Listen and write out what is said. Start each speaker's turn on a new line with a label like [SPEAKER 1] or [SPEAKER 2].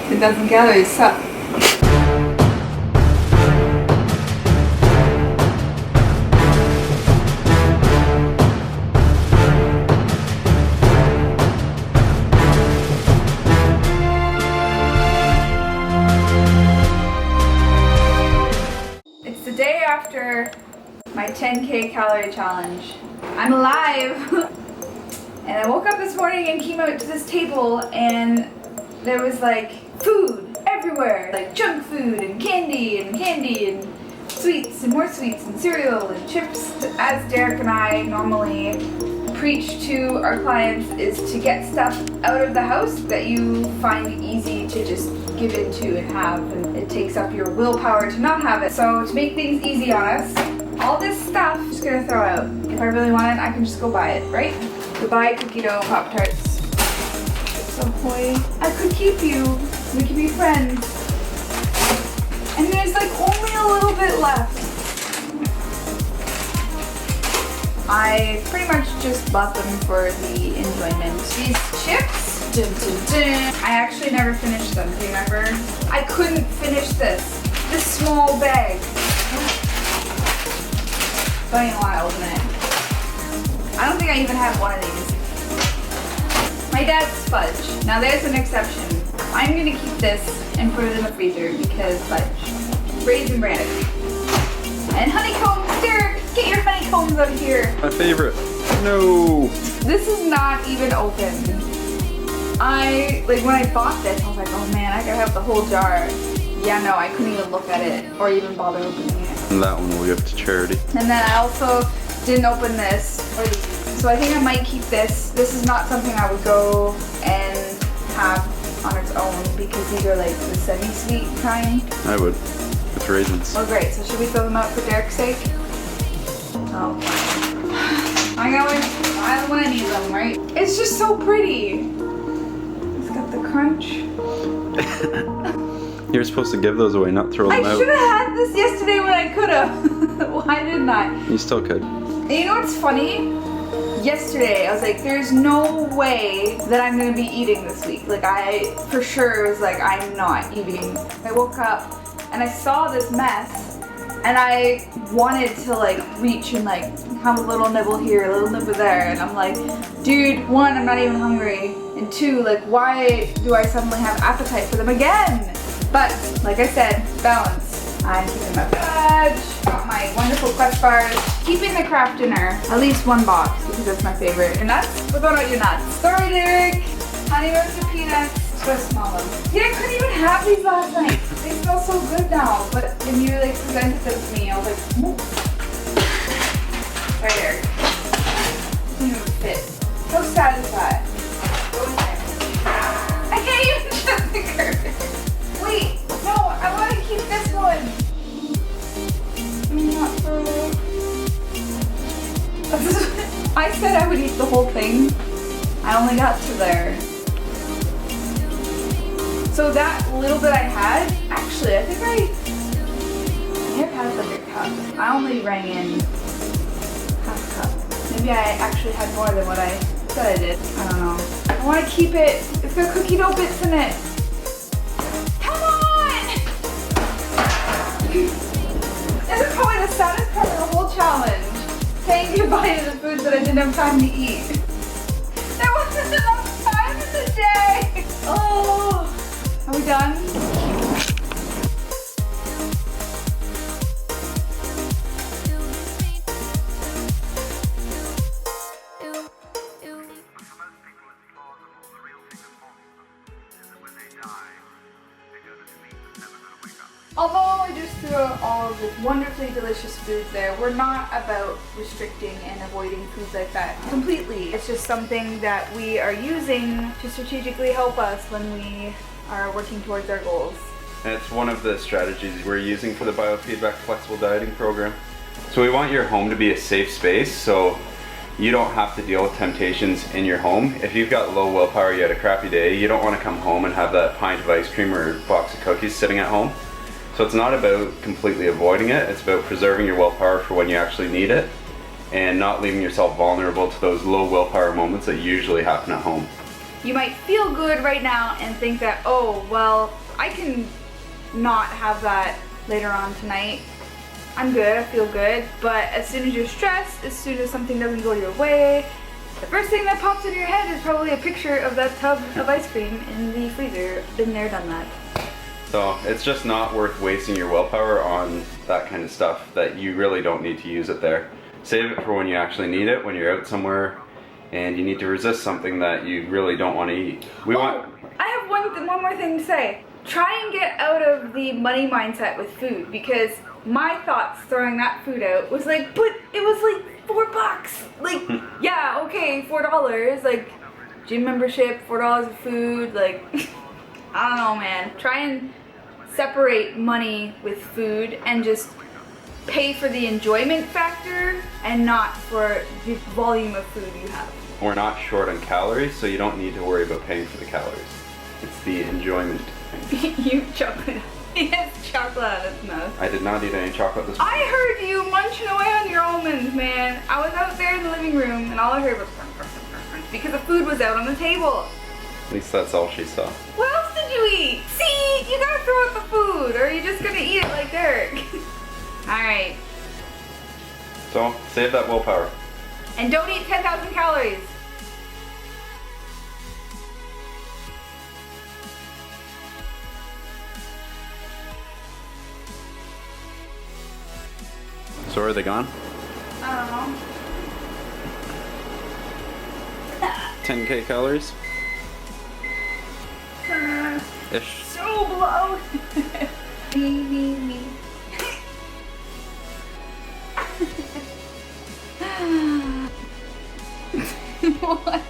[SPEAKER 1] 10,000 calories suck. It's the day after my 10K calorie challenge. I'm alive! And I woke up this morning and came out to this table and there was like food everywhere. Like junk food and candy and sweets and more sweets and cereal and chips. As Derek and I normally preach to our clients is to get stuff out of the house that you find easy to just give into and have, and it takes up your willpower to not have it. So to make things easy on us, all this stuff I'm just gonna throw out. If I really want it, I can just go buy it, right? Goodbye cookie dough Pop-Tarts. So boy, I could keep you. We could be friends. And there's like only a little bit left. I pretty much just bought them for the enjoyment. These chips, dun, dun, dun. I actually never finished them, do you remember? I couldn't finish this small bag. Don't even want to open it. I don't think I even have one of these. My dad's fudge. Now there's an exception. I'm gonna keep this and put it in the freezer because fudge. Raisin bran. And honeycombs, Derek, get your honeycombs out of here.
[SPEAKER 2] My favorite. No.
[SPEAKER 1] This is not even open. When I bought this, I was like, oh man, I gotta have the whole jar. Yeah, no, I couldn't even look at it or even bother opening it.
[SPEAKER 2] And that one we'll give to charity.
[SPEAKER 1] And then I also didn't open this or these. So I think I might keep this. This is not something I would go and have on its own because these are like the semi-sweet kind.
[SPEAKER 2] I would, with raisins.
[SPEAKER 1] Oh great, so should we throw them out for Derek's sake? Oh, fine. I gotta when I need them, right? It's just so pretty. It's got the crunch.
[SPEAKER 2] You're supposed to give those away, not throw them out.
[SPEAKER 1] I should have had this yesterday when I could have. Why didn't I?
[SPEAKER 2] You still could.
[SPEAKER 1] And you know what's funny? Yesterday, I was like, there's no way that I'm gonna be eating this week. Like, I for sure was like, I'm not eating. I woke up and I saw this mess and I wanted to like reach and like have a little nibble here, a little nibble there. And I'm like, dude, one, I'm not even hungry. And two, like, why do I suddenly have appetite for them again? But, like I said, balance. I'm keeping my fudge, got my wonderful Quest bars, keeping the craft dinner, at least one box because that's my favorite. Your nuts? We're going out your nuts. Sorry, Derek. Honey roasted peanuts. So small them. Yeah, I couldn't even have these last night. They smell so good now. But when you like presented them to me, I was like, whoop. Right there. Doesn't even fit. So satisfied. Go in there. I can't even shut the curtain. Wait, no, I want to keep this one. Not for... I said I would eat the whole thing. I only got to there. So that little bit I had, actually, I think I may have had like a cup. I only rang in half a cup. Maybe I actually had more than what I said I did. I don't know. I want to keep it. It's got cookie dough bits in it. This is probably the saddest part of the whole challenge. Saying goodbye to the foods that I didn't have time to eat. There wasn't enough time in the day. Oh, are we done? Although I just threw out all of this wonderfully delicious foods there, we're not about restricting and avoiding foods like that completely. It's just something that we are using to strategically help us when we are working towards our goals.
[SPEAKER 2] And it's one of the strategies we're using for the biofeedback flexible dieting program. So we want your home to be a safe space so you don't have to deal with temptations in your home. If you've got low willpower, you had a crappy day, you don't want to come home and have that pint of ice cream or box of cookies sitting at home. So it's not about completely avoiding it, it's about preserving your willpower for when you actually need it and not leaving yourself vulnerable to those low willpower moments that usually happen at home.
[SPEAKER 1] You might feel good right now and think that, oh, well, I can not have that later on tonight. I'm good, I feel good. But as soon as you're stressed, as soon as something doesn't go your way, the first thing that pops in your head is probably a picture of that tub of ice cream in the freezer. Been there, done that.
[SPEAKER 2] So it's just not worth wasting your willpower on that kind of stuff that you really don't need to use it there. Save it for when you actually need it, when you're out somewhere and you need to resist something that you really don't want to eat.
[SPEAKER 1] I have one more thing to say. Try and get out of the money mindset with food, because my thoughts throwing that food out was like, but it was like $4. Like, yeah, okay, $4. Like, gym membership, $4 of food. Like, I don't know, man. Try and separate money with food and just pay for the enjoyment factor and not for the volume of food you have.
[SPEAKER 2] We're not short on calories, so you don't need to worry about paying for the calories. It's the enjoyment thing.
[SPEAKER 1] You chocolate. He has chocolate out of his mouth.
[SPEAKER 2] I did not eat any chocolate this morning.
[SPEAKER 1] I heard you munching away on your almonds, man. I was out there in the living room and all I heard was crunch, crunch, crunch, crunch, because the food was out on the table.
[SPEAKER 2] At least that's all she saw.
[SPEAKER 1] What else did you eat? See, you gotta throw out the food or you're just gonna eat it like Derek. Alright.
[SPEAKER 2] So, save that willpower.
[SPEAKER 1] And don't eat 10,000 calories.
[SPEAKER 2] So are they gone?
[SPEAKER 1] I
[SPEAKER 2] 10K calories?
[SPEAKER 1] don't know.
[SPEAKER 2] Ish.
[SPEAKER 1] So blown. me. What?